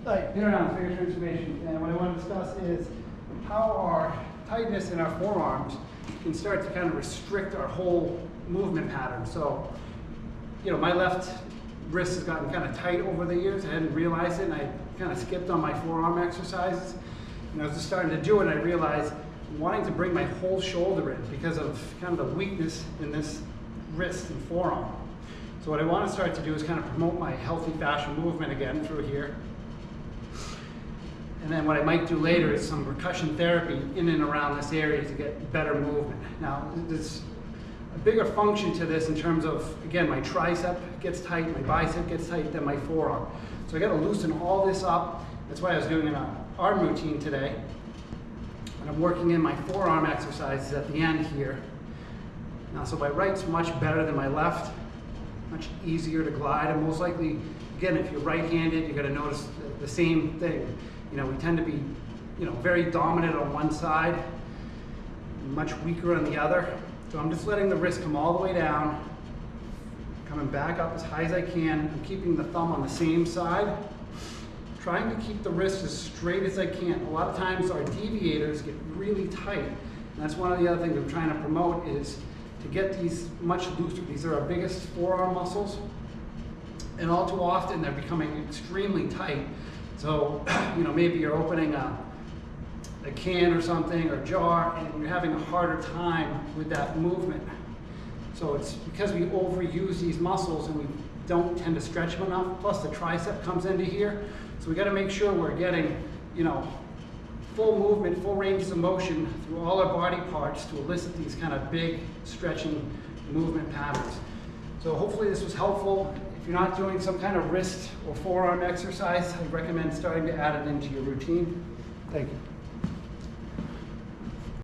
Here on finger transformation, and what I want to discuss is how our tightness in our forearms can start to kind of restrict our whole movement pattern. So, my left wrist has gotten kind of tight over the years. I hadn't realized it, and I kind of skipped on my forearm exercises. And I was just starting to do it, and I realized I'm wanting to bring my whole shoulder in because of kind of the weakness in this wrist and forearm. So what I want to start to do is kind of promote my healthy fascia movement again through here. And then what I might do later is some percussion therapy in and around this area to get better movement. Now, there's a bigger function to this in terms of, again, my tricep gets tight, my bicep gets tight, then my forearm. So I got to loosen all this up. That's why I was doing an arm routine today. And I'm working in my forearm exercises at the end here. Now, so my right's much better than my left, much easier to glide. And most likely, again, if you're right-handed, you're going to notice the same thing. We tend to be, very dominant on one side, much weaker on the other. So I'm just letting the wrist come all the way down, coming back up as high as I can. I'm keeping the thumb on the same side, trying to keep the wrist as straight as I can. A lot of times our deviators get really tight. And that's one of the other things I'm trying to promote is to get these much looser. These are our biggest forearm muscles. And all too often they're becoming extremely tight. So, maybe you're opening a can or something, or jar, and you're having a harder time with that movement. So it's because we overuse these muscles and we don't tend to stretch them enough, plus the tricep comes into here. So we got to make sure we're getting, full movement, full ranges of motion through all our body parts to elicit these kind of big stretching movement patterns. So hopefully this was helpful. If you're not doing some kind of wrist or forearm exercise, I recommend starting to add it into your routine. Thank you.